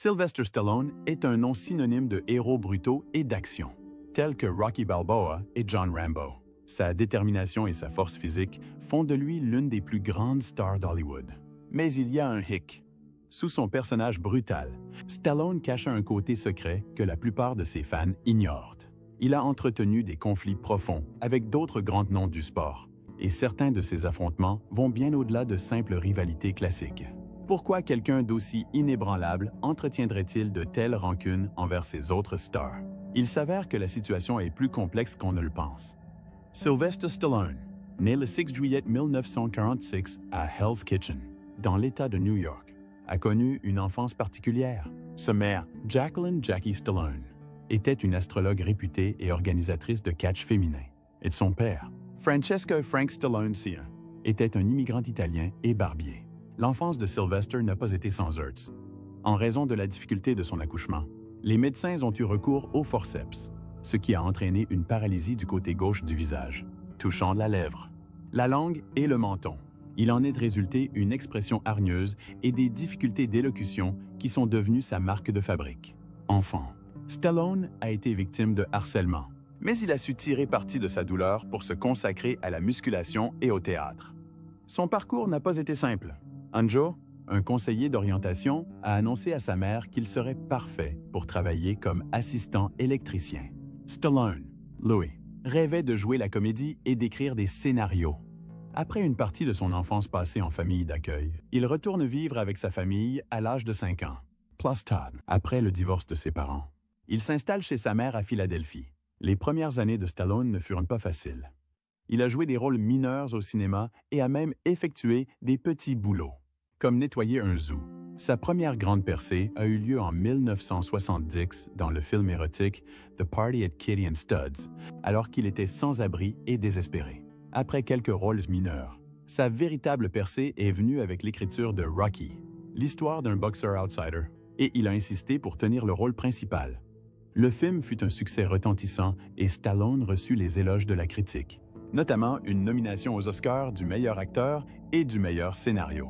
Sylvester Stallone est un nom synonyme de héros brutaux et d'action, tels que Rocky Balboa et John Rambo. Sa détermination et sa force physique font de lui l'une des plus grandes stars d'Hollywood. Mais il y a un hic. Sous son personnage brutal, Stallone cache un côté secret que la plupart de ses fans ignorent. Il a entretenu des conflits profonds avec d'autres grands noms du sport, et certains de ces affrontements vont bien au-delà de simples rivalités classiques. Pourquoi quelqu'un d'aussi inébranlable entretiendrait-il de telles rancunes envers ses autres stars? Il s'avère que la situation est plus complexe qu'on ne le pense. Sylvester Stallone, né le 6 juillet 1946 à Hell's Kitchen, dans l'État de New York, a connu une enfance particulière. Sa mère, Jacqueline Jackie Stallone, était une astrologue réputée et organisatrice de catch féminin. Et son père, Francesco Frank Stallone Sr., était un immigrant italien et barbier. L'enfance de Sylvester n'a pas été sans heurts. En raison de la difficulté de son accouchement, les médecins ont eu recours au forceps, ce qui a entraîné une paralysie du côté gauche du visage, touchant la lèvre, la langue et le menton. Il en est résulté une expression hargneuse et des difficultés d'élocution qui sont devenues sa marque de fabrique. Enfant, Stallone a été victime de harcèlement, mais il a su tirer parti de sa douleur pour se consacrer à la musculation et au théâtre. Son parcours n'a pas été simple. Anjo, un conseiller d'orientation, a annoncé à sa mère qu'il serait parfait pour travailler comme assistant électricien. Stallone, Louis, rêvait de jouer la comédie et d'écrire des scénarios. Après une partie de son enfance passée en famille d'accueil, il retourne vivre avec sa famille à l'âge de 5 ans, plus tard, après le divorce de ses parents. Il s'installe chez sa mère à Philadelphie. Les premières années de Stallone ne furent pas faciles. Il a joué des rôles mineurs au cinéma et a même effectué des petits boulots, comme nettoyer un zoo. Sa première grande percée a eu lieu en 1970 dans le film érotique The Party at Kitty and Studs, alors qu'il était sans abri et désespéré. Après quelques rôles mineurs, sa véritable percée est venue avec l'écriture de Rocky, l'histoire d'un boxeur outsider, et il a insisté pour tenir le rôle principal. Le film fut un succès retentissant et Stallone reçut les éloges de la critique, notamment une nomination aux Oscars du meilleur acteur et du meilleur scénario.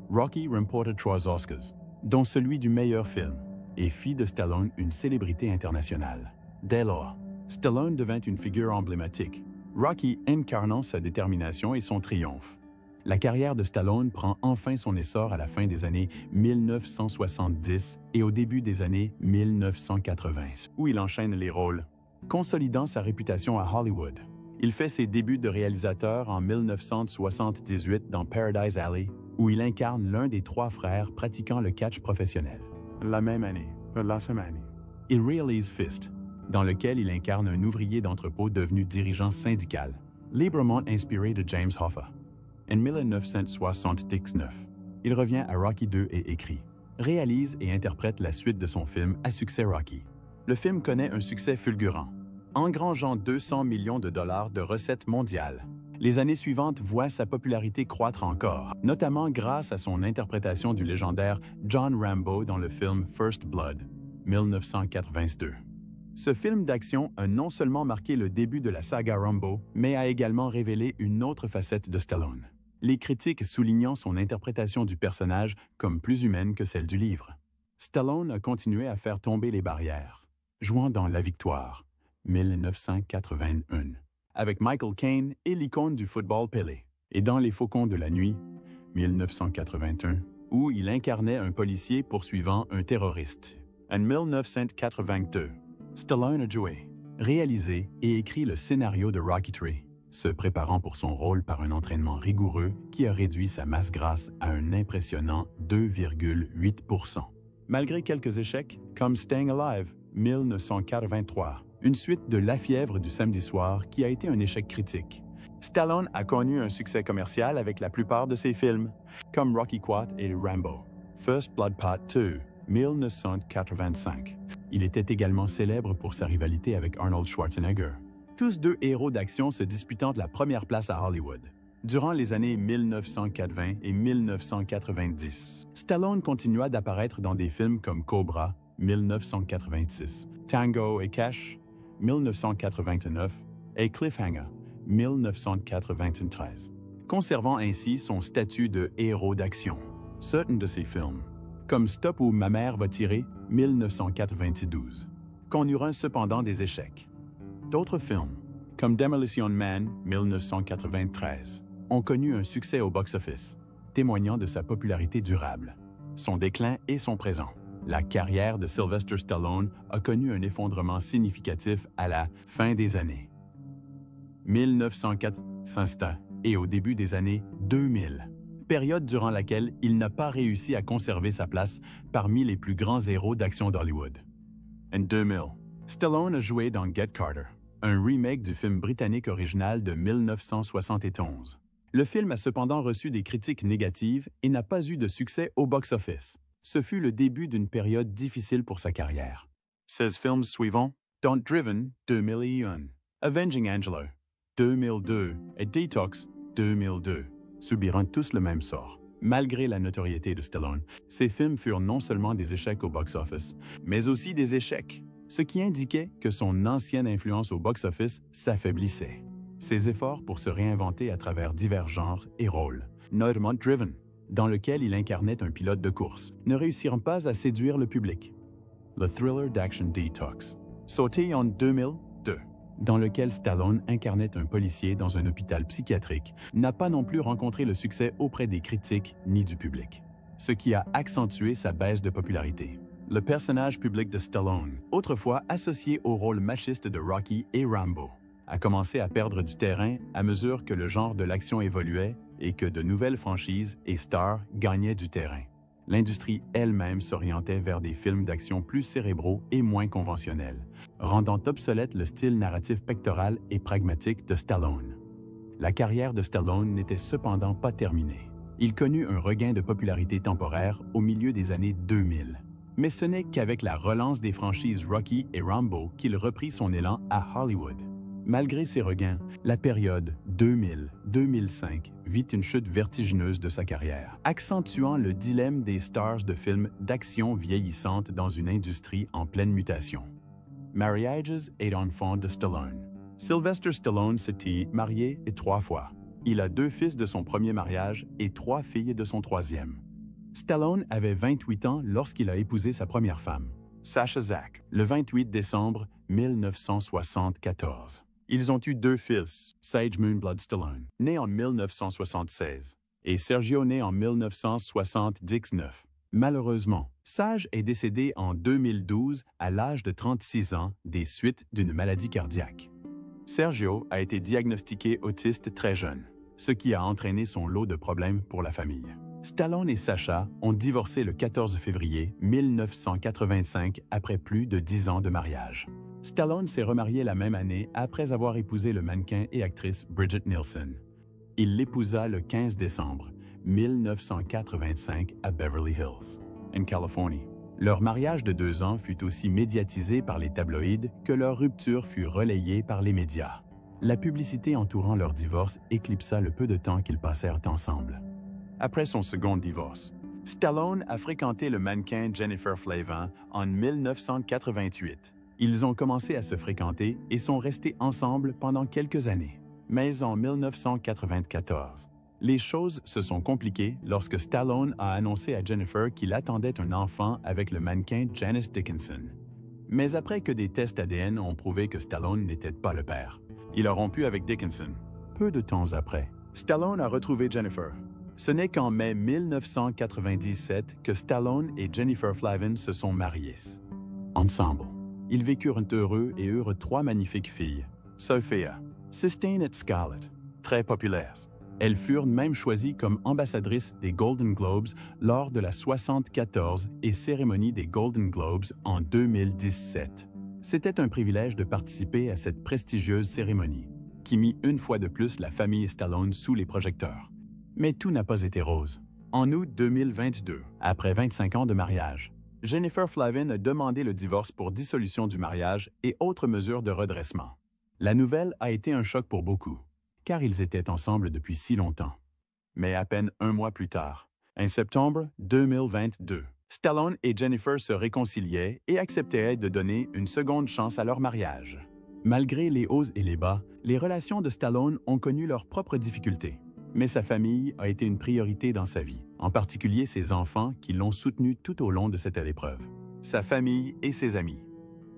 Rocky remporta 3 Oscars, dont celui du meilleur film, et fit de Stallone une célébrité internationale. Dès lors, Stallone devint une figure emblématique, Rocky incarnant sa détermination et son triomphe. La carrière de Stallone prend enfin son essor à la fin des années 1970 et au début des années 1980, où il enchaîne les rôles, consolidant sa réputation à Hollywood. Il fait ses débuts de réalisateur en 1978 dans Paradise Alley, où il incarne l'un des 3 frères pratiquant le catch professionnel. La même année, il réalise Fist, dans lequel il incarne un ouvrier d'entrepôt devenu dirigeant syndical, librement inspiré de James Hoffa. En 1979, il revient à Rocky II et écrit, réalise et interprète la suite de son film à succès Rocky. Le film connaît un succès fulgurant, engrangeant 200 millions de dollars de recettes mondiales. Les années suivantes voient sa popularité croître encore, notamment grâce à son interprétation du légendaire John Rambo dans le film First Blood, 1982. Ce film d'action a non seulement marqué le début de la saga Rambo, mais a également révélé une autre facette de Stallone, les critiques soulignant son interprétation du personnage comme plus humaine que celle du livre. Stallone a continué à faire tomber les barrières, jouant dans La Victoire, 1981, avec Michael Caine et l'icône du football Pelé, et dans Les Faucons de la Nuit, 1981, où il incarnait un policier poursuivant un terroriste. En 1982, Stallone a joué, réalisé et écrit le scénario de Rocky III, se préparant pour son rôle par un entraînement rigoureux qui a réduit sa masse grasse à un impressionnant 2,8%. Malgré quelques échecs, comme Staying Alive, 1983, une suite de La Fièvre du samedi soir qui a été un échec critique. Stallone a connu un succès commercial avec la plupart de ses films, comme Rocky IV et Rambo. First Blood Part 2, 1985. Il était également célèbre pour sa rivalité avec Arnold Schwarzenegger, tous 2 héros d'action se disputant la première place à Hollywood. Durant les années 1980 et 1990, Stallone continua d'apparaître dans des films comme Cobra, 1986, Tango et Cash, 1989, et Cliffhanger, 1993, conservant ainsi son statut de héros d'action. Certains de ses films, comme Stop où ma mère va tirer, 1992, connurent cependant des échecs. D'autres films, comme Demolition Man, 1993, ont connu un succès au box-office, témoignant de sa popularité durable, son déclin et son présent. La carrière de Sylvester Stallone a connu un effondrement significatif à la fin des années 1904 et au début des années 2000, période durant laquelle il n'a pas réussi à conserver sa place parmi les plus grands héros d'action d'Hollywood. En 2000, Stallone a joué dans Get Carter, un remake du film britannique original de 1971. Le film a cependant reçu des critiques négatives et n'a pas eu de succès au box-office. Ce fut le début d'une période difficile pour sa carrière. 16 films suivants, dont Driven, 2001, Avenging Angelo, 2002 et Detox, 2002, subiront tous le même sort. Malgré la notoriété de Stallone, ces films furent non seulement des échecs au box-office, mais aussi des échecs, ce qui indiquait que son ancienne influence au box-office s'affaiblissait. Ses efforts pour se réinventer à travers divers genres et rôles, notamment Driven, dans lequel il incarnait un pilote de course, ne réussiront pas à séduire le public. Le thriller d'action Detox, sorti en 2002, dans lequel Stallone incarnait un policier dans un hôpital psychiatrique, n'a pas non plus rencontré le succès auprès des critiques ni du public, ce qui a accentué sa baisse de popularité. Le personnage public de Stallone, autrefois associé au rôle machiste de Rocky et Rambo, a commencé à perdre du terrain à mesure que le genre de l'action évoluait et que de nouvelles franchises et stars gagnaient du terrain. L'industrie elle-même s'orientait vers des films d'action plus cérébraux et moins conventionnels, rendant obsolète le style narratif pectoral et pragmatique de Stallone. La carrière de Stallone n'était cependant pas terminée. Il connut un regain de popularité temporaire au milieu des années 2000. Mais ce n'est qu'avec la relance des franchises Rocky et Rambo qu'il reprit son élan à Hollywood. Malgré ces regains, la période 2000-2005 vit une chute vertigineuse de sa carrière, accentuant le dilemme des stars de films d'action vieillissantes dans une industrie en pleine mutation. Marriages et enfants de Stallone. Sylvester Stallone s'était marié 3 fois. Il a 2 fils de son premier mariage et 3 filles de son troisième. Stallone avait 28 ans lorsqu'il a épousé sa première femme, Sasha Zack, le 28 décembre 1974. Ils ont eu 2 fils, Sage Moonblood Stallone, né en 1976, et Sergio, né en 1979. Malheureusement, Sage est décédé en 2012 à l'âge de 36 ans des suites d'une maladie cardiaque. Sergio a été diagnostiqué autiste très jeune, ce qui a entraîné son lot de problèmes pour la famille. Stallone et Sasha ont divorcé le 14 février 1985 après plus de 10 ans de mariage. Stallone s'est remarié la même année après avoir épousé le mannequin et actrice Bridget Nielsen. Il l'épousa le 15 décembre 1985 à Beverly Hills, en Californie. Leur mariage de 2 ans fut aussi médiatisé par les tabloïds que leur rupture fut relayée par les médias. La publicité entourant leur divorce éclipsa le peu de temps qu'ils passèrent ensemble. Après son second divorce, Stallone a fréquenté le mannequin Jennifer Flavin en 1988. Ils ont commencé à se fréquenter et sont restés ensemble pendant quelques années. Mais en 1994, les choses se sont compliquées lorsque Stallone a annoncé à Jennifer qu'il attendait un enfant avec le mannequin Janice Dickinson. Mais après que des tests ADN ont prouvé que Stallone n'était pas le père, il a rompu avec Dickinson. Peu de temps après, Stallone a retrouvé Jennifer. Ce n'est qu'en mai 1997 que Stallone et Jennifer Flavin se sont mariés. Ensemble, ils vécurent heureux et eurent 3 magnifiques filles, Sophia, Sistine et Scarlett, très populaires. Elles furent même choisies comme ambassadrices des Golden Globes lors de la 74e cérémonie des Golden Globes en 2017. C'était un privilège de participer à cette prestigieuse cérémonie, qui mit une fois de plus la famille Stallone sous les projecteurs. Mais tout n'a pas été rose. En août 2022, après 25 ans de mariage, Jennifer Flavin a demandé le divorce pour dissolution du mariage et autres mesures de redressement. La nouvelle a été un choc pour beaucoup, car ils étaient ensemble depuis si longtemps. Mais à peine 1 mois plus tard, en septembre 2022, Stallone et Jennifer se réconciliaient et acceptaient de donner une seconde chance à leur mariage. Malgré les hauts et les bas, les relations de Stallone ont connu leurs propres difficultés. Mais sa famille a été une priorité dans sa vie, en particulier ses enfants qui l'ont soutenu tout au long de cette épreuve. Sa famille et ses amis.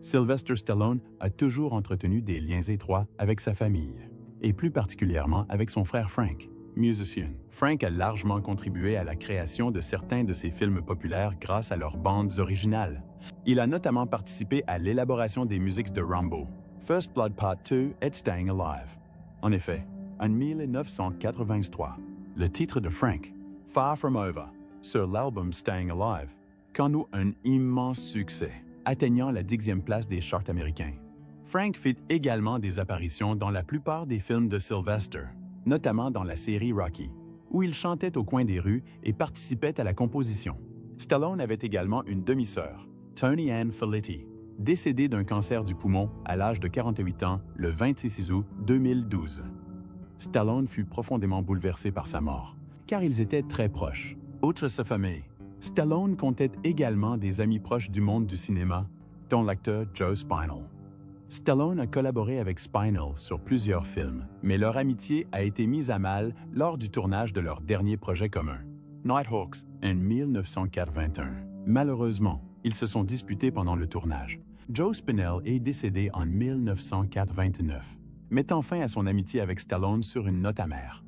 Sylvester Stallone a toujours entretenu des liens étroits avec sa famille, et plus particulièrement avec son frère Frank, musicien. Frank a largement contribué à la création de certains de ses films populaires grâce à leurs bandes originales. Il a notamment participé à l'élaboration des musiques de Rambo, First Blood Part 2 et Staying Alive. En effet, en 1983, le titre de Frank, Far From Over, sur l'album Staying Alive, connut un immense succès, atteignant la 10e place des charts américains. Frank fit également des apparitions dans la plupart des films de Sylvester, notamment dans la série Rocky, où il chantait au coin des rues et participait à la composition. Stallone avait également une demi-sœur, Toni Ann Felitti, décédée d'un cancer du poumon à l'âge de 48 ans le 26 août 2012. Stallone fut profondément bouleversé par sa mort, car ils étaient très proches. Outre sa famille, Stallone comptait également des amis proches du monde du cinéma, dont l'acteur Joe Spinell. Stallone a collaboré avec Spinell sur plusieurs films, mais leur amitié a été mise à mal lors du tournage de leur dernier projet commun, Nighthawks, en 1981. Malheureusement, ils se sont disputés pendant le tournage. Joe Spinell est décédé en 1989, mettant fin à son amitié avec Stallone sur une note amère.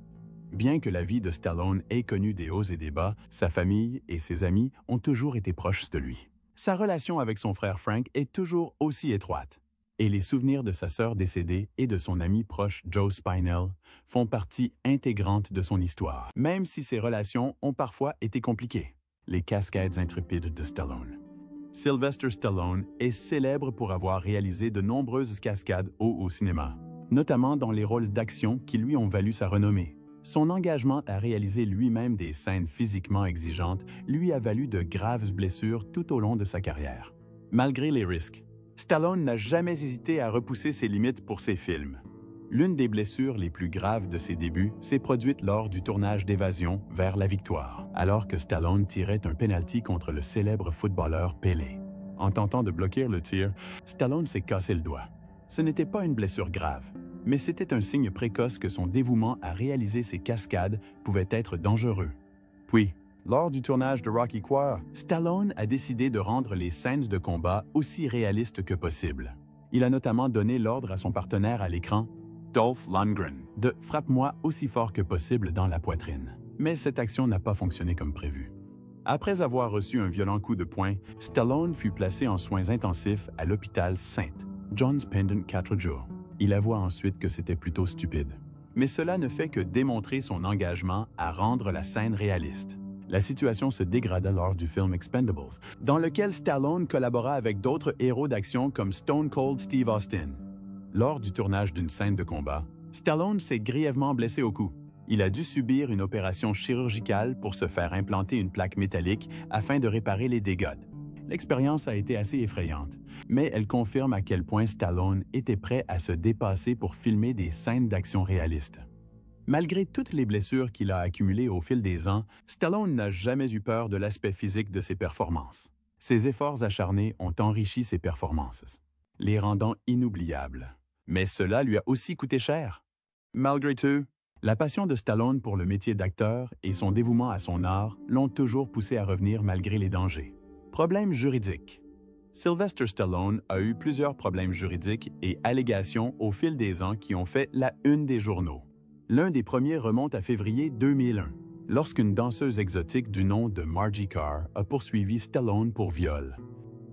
Bien que la vie de Stallone ait connu des hauts et des bas, sa famille et ses amis ont toujours été proches de lui. Sa relation avec son frère Frank est toujours aussi étroite, et les souvenirs de sa sœur décédée et de son ami proche Joe Spinell font partie intégrante de son histoire, même si ces relations ont parfois été compliquées. Les cascades intrépides de Stallone. Sylvester Stallone est célèbre pour avoir réalisé de nombreuses cascades au cinéma, notamment dans les rôles d'action qui lui ont valu sa renommée. Son engagement à réaliser lui-même des scènes physiquement exigeantes lui a valu de graves blessures tout au long de sa carrière. Malgré les risques, Stallone n'a jamais hésité à repousser ses limites pour ses films. L'une des blessures les plus graves de ses débuts s'est produite lors du tournage d'Évasion vers la victoire, alors que Stallone tirait un penalty contre le célèbre footballeur Pelé. En tentant de bloquer le tir, Stallone s'est cassé le doigt. Ce n'était pas une blessure grave, mais c'était un signe précoce que son dévouement à réaliser ces cascades pouvait être dangereux. Puis, lors du tournage de Rocky IV, Stallone a décidé de rendre les scènes de combat aussi réalistes que possible. Il a notamment donné l'ordre à son partenaire à l'écran, Dolph Lundgren, de « frappe-moi aussi fort que possible dans la poitrine ». Mais cette action n'a pas fonctionné comme prévu. Après avoir reçu un violent coup de poing, Stallone fut placé en soins intensifs à l'hôpital St. John's pendant 4 jours. Il avoua ensuite que c'était plutôt stupide. Mais cela ne fait que démontrer son engagement à rendre la scène réaliste. La situation se dégrada lors du film Expendables, dans lequel Stallone collabora avec d'autres héros d'action comme Stone Cold Steve Austin. Lors du tournage d'une scène de combat, Stallone s'est grièvement blessé au cou. Il a dû subir une opération chirurgicale pour se faire implanter une plaque métallique afin de réparer les dégâts. L'expérience a été assez effrayante, mais elle confirme à quel point Stallone était prêt à se dépasser pour filmer des scènes d'action réalistes. Malgré toutes les blessures qu'il a accumulées au fil des ans, Stallone n'a jamais eu peur de l'aspect physique de ses performances. Ses efforts acharnés ont enrichi ses performances, les rendant inoubliables. Mais cela lui a aussi coûté cher. Malgré tout, la passion de Stallone pour le métier d'acteur et son dévouement à son art l'ont toujours poussé à revenir malgré les dangers. Problèmes juridiques. Sylvester Stallone a eu plusieurs problèmes juridiques et allégations au fil des ans qui ont fait la une des journaux. L'un des premiers remonte à février 2001, lorsqu'une danseuse exotique du nom de Margie Carr a poursuivi Stallone pour viol.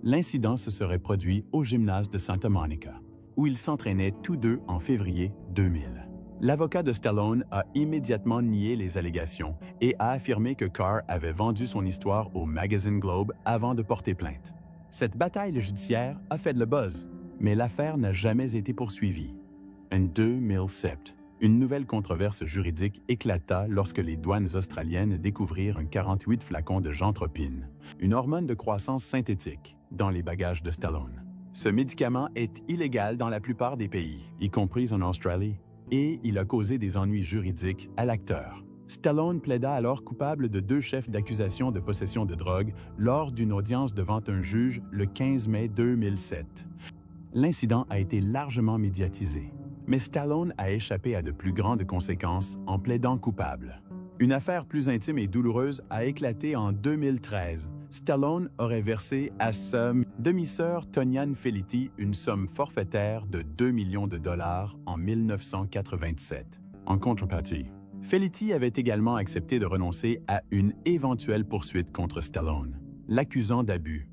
L'incident se serait produit au gymnase de Santa Monica, où ils s'entraînaient tous deux en février 2000. L'avocat de Stallone a immédiatement nié les allégations et a affirmé que Carr avait vendu son histoire au magazine Globe avant de porter plainte. Cette bataille judiciaire a fait le buzz, mais l'affaire n'a jamais été poursuivie. En 2007, une nouvelle controverse juridique éclata lorsque les douanes australiennes découvrirent un 48 flacons de gentropine, une hormone de croissance synthétique, dans les bagages de Stallone. Ce médicament est illégal dans la plupart des pays, y compris en Australie, et il a causé des ennuis juridiques à l'acteur. Stallone plaida alors coupable de 2 chefs d'accusation de possession de drogue lors d'une audience devant un juge le 15 mai 2007. L'incident a été largement médiatisé. Mais Stallone a échappé à de plus grandes conséquences en plaidant coupable. Une affaire plus intime et douloureuse a éclaté en 2013. Stallone aurait versé à sa demi-sœur Tonianne Felitti une somme forfaitaire de 2 millions de dollars en 1987. En contrepartie, Felitti avait également accepté de renoncer à une éventuelle poursuite contre Stallone, l'accusant d'abus.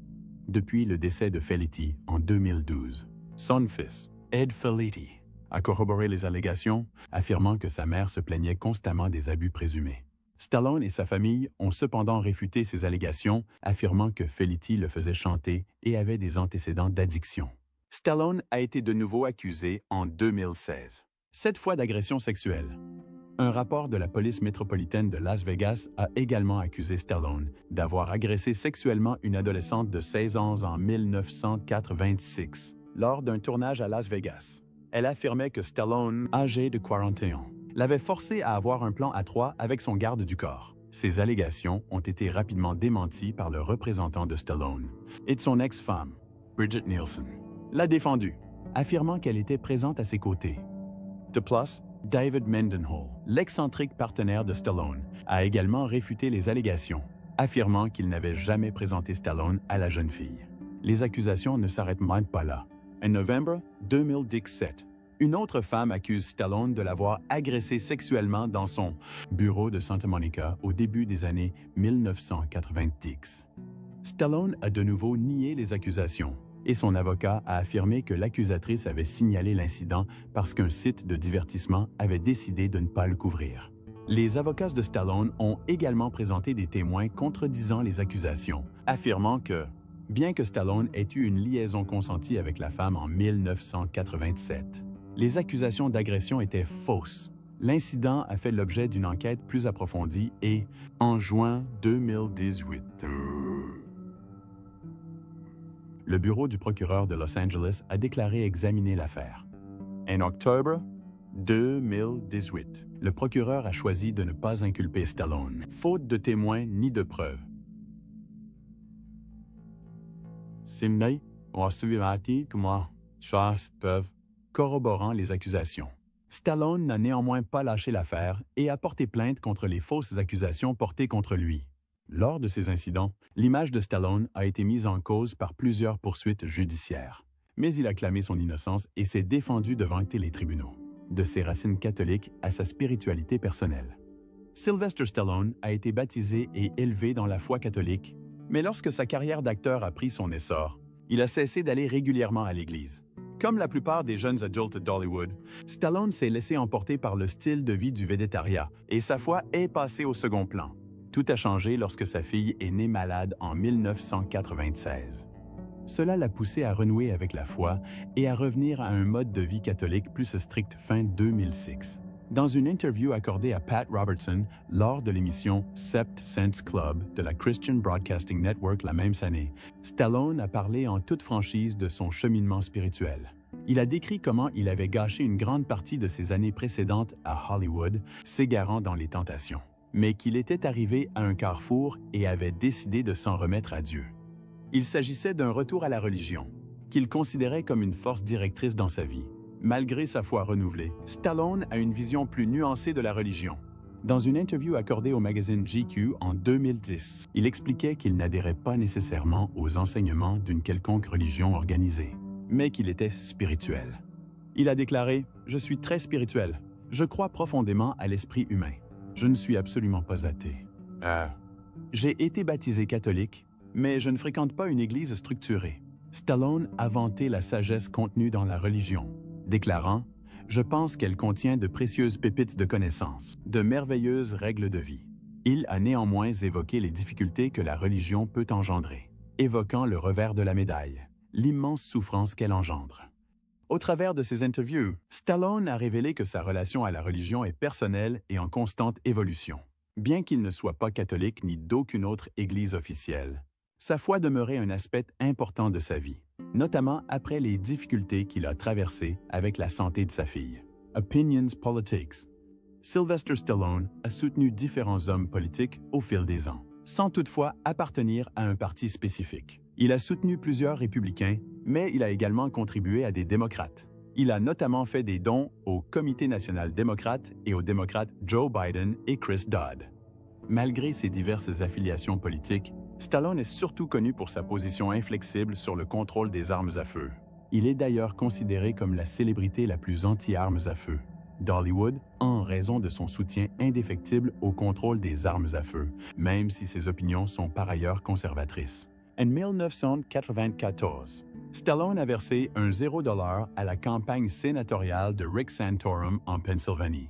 Depuis le décès de Felitti en 2012, son fils, Ed Felitti, a corroboré les allégations, affirmant que sa mère se plaignait constamment des abus présumés. Stallone et sa famille ont cependant réfuté ces allégations, affirmant que Felitti le faisait chanter et avait des antécédents d'addiction. Stallone a été de nouveau accusé en 2016, cette fois d'agression sexuelle. Un rapport de la police métropolitaine de Las Vegas a également accusé Stallone d'avoir agressé sexuellement une adolescente de 16 ans en 1986, lors d'un tournage à Las Vegas. Elle affirmait que Stallone, âgé de 41 ans, l'avait forcé à avoir un plan à trois avec son garde du corps. Ces allégations ont été rapidement démenties par le représentant de Stallone et de son ex-femme, Bridget Nielsen, l'a défendu, affirmant qu'elle était présente à ses côtés. De plus, David Mendenhall, l'excentrique partenaire de Stallone, a également réfuté les allégations, affirmant qu'il n'avait jamais présenté Stallone à la jeune fille. Les accusations ne s'arrêtent même pas là. En novembre 2017, une autre femme accuse Stallone de l'avoir agressé sexuellement dans son bureau de Santa Monica au début des années 1990. Stallone a de nouveau nié les accusations et son avocat a affirmé que l'accusatrice avait signalé l'incident parce qu'un site de divertissement avait décidé de ne pas le couvrir. Les avocats de Stallone ont également présenté des témoins contredisant les accusations, affirmant que, bien que Stallone ait eu une liaison consentie avec la femme en 1987, les accusations d'agression étaient fausses. L'incident a fait l'objet d'une enquête plus approfondie et, en juin 2018, le bureau du procureur de Los Angeles a déclaré examiner l'affaire. En octobre 2018, le procureur a choisi de ne pas inculper Stallone, faute de témoins ni de preuves. Simney, corroborant les accusations. Stallone n'a néanmoins pas lâché l'affaire et a porté plainte contre les fausses accusations portées contre lui. Lors de ces incidents, l'image de Stallone a été mise en cause par plusieurs poursuites judiciaires. Mais il a clamé son innocence et s'est défendu devant les tribunaux, de ses racines catholiques à sa spiritualité personnelle. Sylvester Stallone a été baptisé et élevé dans la foi catholique, mais lorsque sa carrière d'acteur a pris son essor, il a cessé d'aller régulièrement à l'église. Comme la plupart des jeunes adultes d'Hollywood, Stallone s'est laissé emporter par le style de vie du végétariat et sa foi est passée au second plan. Tout a changé lorsque sa fille est née malade en 1996. Cela l'a poussé à renouer avec la foi et à revenir à un mode de vie catholique plus strict fin 2006. Dans une interview accordée à Pat Robertson lors de l'émission Sept Sense Club de la Christian Broadcasting Network la même année, Stallone a parlé en toute franchise de son cheminement spirituel. Il a décrit comment il avait gâché une grande partie de ses années précédentes à Hollywood, s'égarant dans les tentations, mais qu'il était arrivé à un carrefour et avait décidé de s'en remettre à Dieu. Il s'agissait d'un retour à la religion, qu'il considérait comme une force directrice dans sa vie. Malgré sa foi renouvelée, Stallone a une vision plus nuancée de la religion. Dans une interview accordée au magazine GQ en 2010, il expliquait qu'il n'adhérait pas nécessairement aux enseignements d'une quelconque religion organisée, mais qu'il était spirituel. Il a déclaré « Je suis très spirituel. Je crois profondément à l'esprit humain. Je ne suis absolument pas athée. J'ai été baptisé catholique, mais je ne fréquente pas une église structurée. » Stallone a vanté la sagesse contenue dans la religion, déclarant « Je pense qu'elle contient de précieuses pépites de connaissances, de merveilleuses règles de vie. » Il a néanmoins évoqué les difficultés que la religion peut engendrer, évoquant le revers de la médaille, l'immense souffrance qu'elle engendre. Au travers de ses interviews, Stallone a révélé que sa relation à la religion est personnelle et en constante évolution. Bien qu'il ne soit pas catholique ni d'aucune autre église officielle, sa foi demeurait un aspect important de sa vie, notamment après les difficultés qu'il a traversées avec la santé de sa fille. Opinions Politics. Sylvester Stallone a soutenu différents hommes politiques au fil des ans, sans toutefois appartenir à un parti spécifique. Il a soutenu plusieurs républicains, mais il a également contribué à des démocrates. Il a notamment fait des dons au Comité national démocrate et aux démocrates Joe Biden et Chris Dodd. Malgré ses diverses affiliations politiques, Stallone est surtout connu pour sa position inflexible sur le contrôle des armes à feu. Il est d'ailleurs considéré comme la célébrité la plus anti-armes à feu d'Hollywood en raison de son soutien indéfectible au contrôle des armes à feu, même si ses opinions sont par ailleurs conservatrices. En 1994, Stallone a versé un $0 à la campagne sénatoriale de Rick Santorum en Pennsylvanie.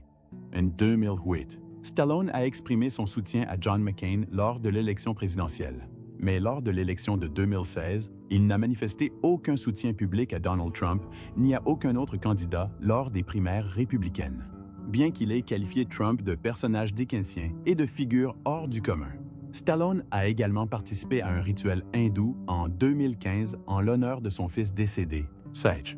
En 2008, Stallone a exprimé son soutien à John McCain lors de l'élection présidentielle. Mais lors de l'élection de 2016, il n'a manifesté aucun soutien public à Donald Trump ni à aucun autre candidat lors des primaires républicaines, bien qu'il ait qualifié Trump de personnage dickensien et de figure hors du commun. Stallone a également participé à un rituel hindou en 2015 en l'honneur de son fils décédé, Sage.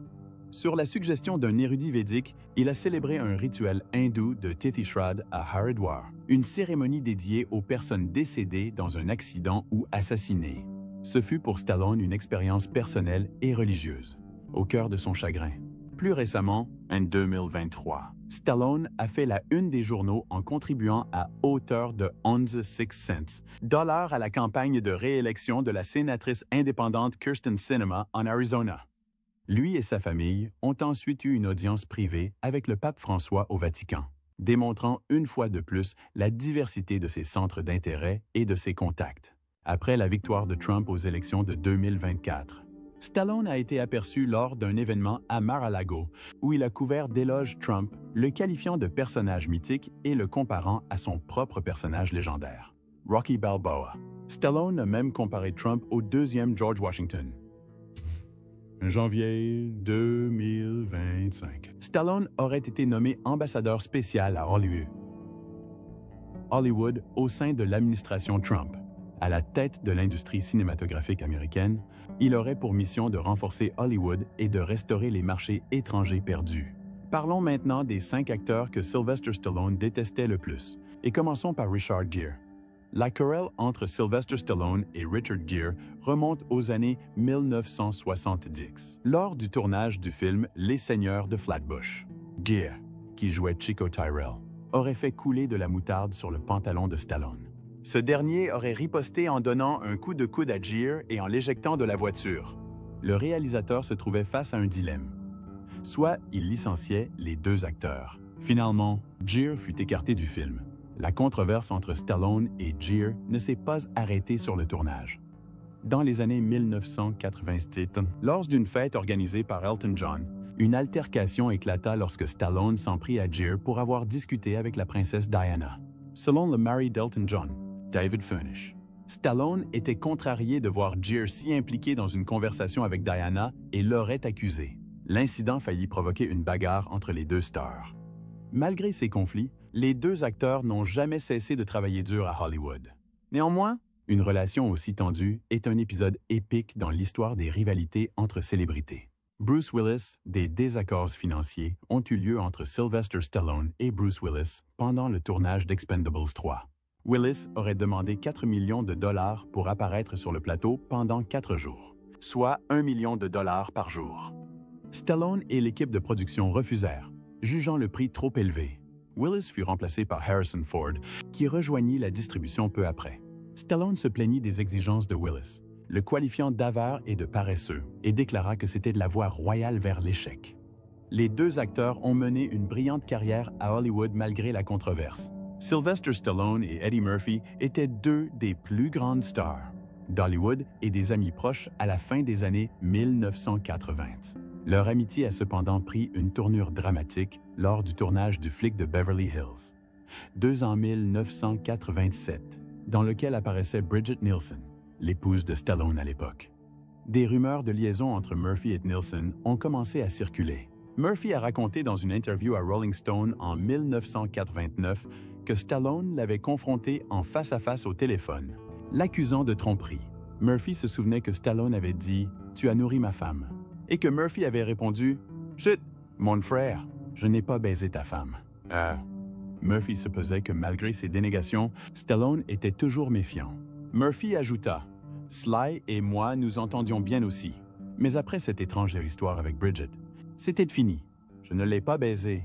Sur la suggestion d'un érudit védique, il a célébré un rituel hindou de Tithi Shraddh à Haridwar, une cérémonie dédiée aux personnes décédées dans un accident ou assassinées. Ce fut pour Stallone une expérience personnelle et religieuse, au cœur de son chagrin. Plus récemment, en 2023, Stallone a fait la une des journaux en contribuant à hauteur de 11,6 $ à la campagne de réélection de la sénatrice indépendante Kyrsten Sinema en Arizona. Lui et sa famille ont ensuite eu une audience privée avec le pape François au Vatican, démontrant une fois de plus la diversité de ses centres d'intérêt et de ses contacts. Après la victoire de Trump aux élections de 2024, Stallone a été aperçu lors d'un événement à Mar-a-Lago où il a couvert d'éloges Trump, le qualifiant de personnage mythique et le comparant à son propre personnage légendaire, Rocky Balboa. Stallone a même comparé Trump au deuxième George Washington. Janvier 2025. Stallone aurait été nommé ambassadeur spécial à Hollywood au sein de l'administration Trump. À la tête de l'industrie cinématographique américaine, il aurait pour mission de renforcer Hollywood et de restaurer les marchés étrangers perdus. Parlons maintenant des 5 acteurs que Sylvester Stallone détestait le plus, et commençons par Richard Gere. La querelle entre Sylvester Stallone et Richard Gere remonte aux années 1970, lors du tournage du film Les Seigneurs de Flatbush. Gere, qui jouait Chico Tyrell, aurait fait couler de la moutarde sur le pantalon de Stallone. Ce dernier aurait riposté en donnant un coup de coude à Gere et en l'éjectant de la voiture. Le réalisateur se trouvait face à un dilemme. Soit il licenciait les 2 acteurs. Finalement, Gere fut écarté du film. La controverse entre Stallone et Gere ne s'est pas arrêtée sur le tournage. Dans les années 1987, lors d'une fête organisée par Elton John, une altercation éclata lorsque Stallone s'en prit à Gere pour avoir discuté avec la princesse Diana. Selon le mari d'Elton John, David Furnish, Stallone était contrarié de voir Gere si impliqué dans une conversation avec Diana et l'aurait accusé. L'incident faillit provoquer une bagarre entre les 2 stars. Malgré ces conflits, les 2 acteurs n'ont jamais cessé de travailler dur à Hollywood. Néanmoins, une relation aussi tendue est un épisode épique dans l'histoire des rivalités entre célébrités. Bruce Willis, des désaccords financiers ont eu lieu entre Sylvester Stallone et Bruce Willis pendant le tournage d'Expendables 3. Willis aurait demandé 4 millions de dollars pour apparaître sur le plateau pendant 4 jours, soit $1 million par jour. Stallone et l'équipe de production refusèrent, jugeant le prix trop élevé. Willis fut remplacé par Harrison Ford, qui rejoignit la distribution peu après. Stallone se plaignit des exigences de Willis, le qualifiant d'avare et de paresseux, et déclara que c'était de la voie royale vers l'échec. Les 2 acteurs ont mené une brillante carrière à Hollywood malgré la controverse. Sylvester Stallone et Eddie Murphy étaient 2 des plus grandes stars d'Hollywood et des amis proches à la fin des années 1980. Leur amitié a cependant pris une tournure dramatique lors du tournage du flic de Beverly Hills, 2 en 1987, dans lequel apparaissait Bridget Nielsen, l'épouse de Stallone à l'époque. Des rumeurs de liaison entre Murphy et Nielsen ont commencé à circuler. Murphy a raconté dans une interview à Rolling Stone en 1989 que Stallone l'avait confronté en face-à-face au téléphone, l'accusant de tromperie. Murphy se souvenait que Stallone avait dit « Tu as nourri ma femme » et que Murphy avait répondu « Chut, mon frère, je n'ai pas baisé ta femme. » Murphy supposait que malgré ses dénégations, Stallone était toujours méfiant. Murphy ajouta « Sly et moi nous entendions bien aussi. Mais après cette étrange histoire avec Bridget, C'était fini. Je ne l'ai pas baisée.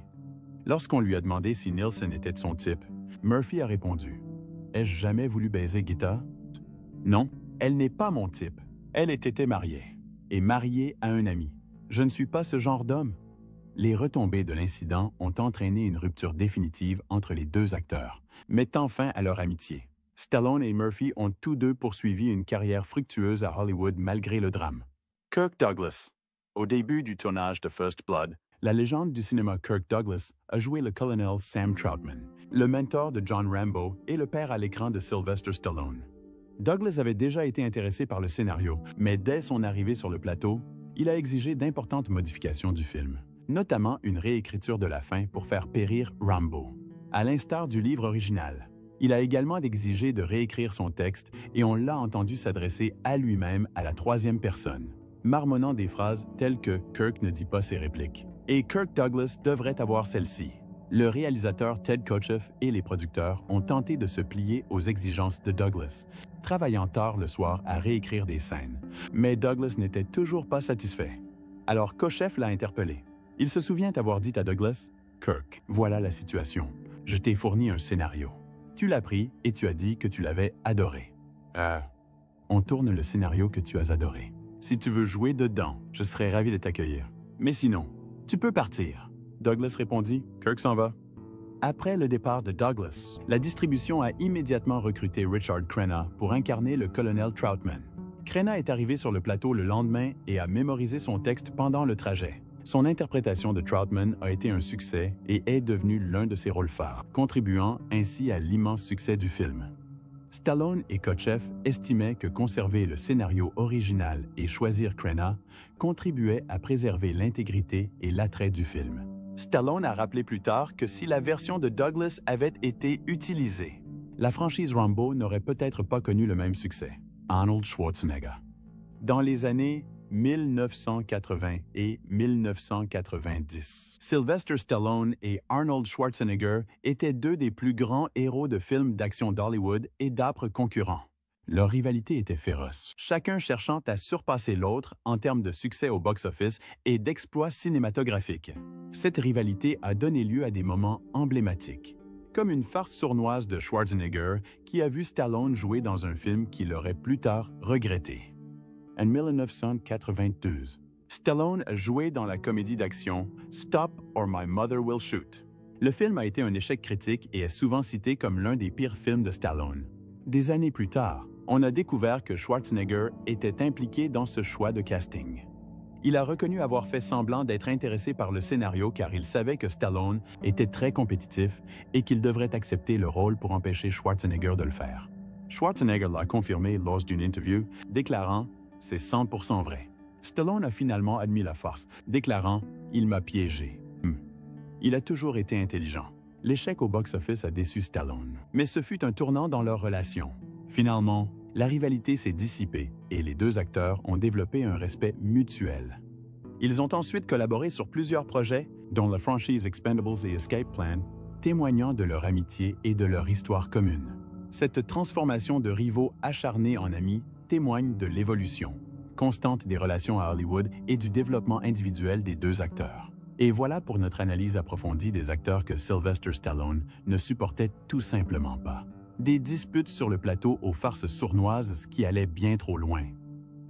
Lorsqu'on lui a demandé si Nielsen était de son type, Murphy a répondu « Ai-je jamais voulu baiser Gita? Non, elle n'est pas mon type. Elle était mariée. Et mariée à un ami. Je ne suis pas ce genre d'homme. » Les retombées de l'incident ont entraîné une rupture définitive entre les deux acteurs, mettant fin à leur amitié. Stallone et Murphy ont tous deux poursuivi une carrière fructueuse à Hollywood malgré le drame. Kirk Douglas. Au début du tournage de First Blood, la légende du cinéma Kirk Douglas a joué le colonel Sam Troutman, le mentor de John Rambo et le père à l'écran de Sylvester Stallone. Douglas avait déjà été intéressé par le scénario, mais dès son arrivée sur le plateau, il a exigé d'importantes modifications du film, notamment une réécriture de la fin pour faire périr Rambo, à l'instar du livre original. Il a également exigé de réécrire son texte et on l'a entendu s'adresser à lui-même à la troisième personne, marmonnant des phrases telles que Kirk ne dit pas ses répliques. Et Kirk Douglas devrait avoir celle-ci. Le réalisateur Ted Kotcheff et les producteurs ont tenté de se plier aux exigences de Douglas, travaillant tard le soir à réécrire des scènes. Mais Douglas n'était toujours pas satisfait. Alors Kotcheff l'a interpellé. Il se souvient avoir dit à Douglas « Kirk, voilà la situation. Je t'ai fourni un scénario. Tu l'as pris et tu as dit que tu l'avais adoré. On tourne le scénario que tu as adoré. Si tu veux jouer dedans, je serais ravi de t'accueillir. Mais sinon, tu peux partir. » Douglas répondit. Kirk s'en va. Après le départ de Douglas, la distribution a immédiatement recruté Richard Crenna pour incarner le colonel Troutman. Crenna est arrivé sur le plateau le lendemain et a mémorisé son texte pendant le trajet. Son interprétation de Troutman a été un succès et est devenu l'un de ses rôles phares, contribuant ainsi à l'immense succès du film. Stallone et Kotcheff estimaient que conserver le scénario original et choisir Crenna contribuait à préserver l'intégrité et l'attrait du film. Stallone a rappelé plus tard que si la version de Douglas avait été utilisée, la franchise Rambo n'aurait peut-être pas connu le même succès. Arnold Schwarzenegger. Dans les années 1980 et 1990. Sylvester Stallone et Arnold Schwarzenegger étaient deux des plus grands héros de films d'action d'Hollywood et d'âpres concurrents. Leur rivalité était féroce, chacun cherchant à surpasser l'autre en termes de succès au box-office et d'exploits cinématographiques. Cette rivalité a donné lieu à des moments emblématiques, comme une farce sournoise de Schwarzenegger qui a vu Stallone jouer dans un film qu'il aurait plus tard regretté. En 1992, Stallone a joué dans la comédie d'action Stop or My Mother Will Shoot. Le film a été un échec critique et est souvent cité comme l'un des pires films de Stallone. Des années plus tard, on a découvert que Schwarzenegger était impliqué dans ce choix de casting. Il a reconnu avoir fait semblant d'être intéressé par le scénario car il savait que Stallone était très compétitif et qu'il devrait accepter le rôle pour empêcher Schwarzenegger de le faire. Schwarzenegger l'a confirmé lors d'une interview, déclarant « C'est 100% vrai ». Stallone a finalement admis la farce, déclarant « Il m'a piégé ». Il a toujours été intelligent. L'échec au box-office a déçu Stallone, mais ce fut un tournant dans leur relation. Finalement, la rivalité s'est dissipée et les deux acteurs ont développé un respect mutuel. Ils ont ensuite collaboré sur plusieurs projets, dont la franchise Expendables et Escape Plan, témoignant de leur amitié et de leur histoire commune. Cette transformation de rivaux acharnés en amis témoigne de l'évolution constante des relations à Hollywood et du développement individuel des deux acteurs. Et voilà pour notre analyse approfondie des acteurs que Sylvester Stallone ne supportait tout simplement pas. Des disputes sur le plateau aux farces sournoises qui allaient bien trop loin.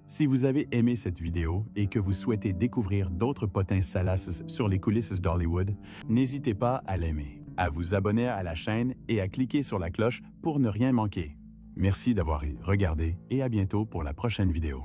Si vous avez aimé cette vidéo et que vous souhaitez découvrir d'autres potins salaces sur les coulisses d'Hollywood, n'hésitez pas à l'aimer, à vous abonner à la chaîne et à cliquer sur la cloche pour ne rien manquer. Merci d'avoir regardé et à bientôt pour la prochaine vidéo.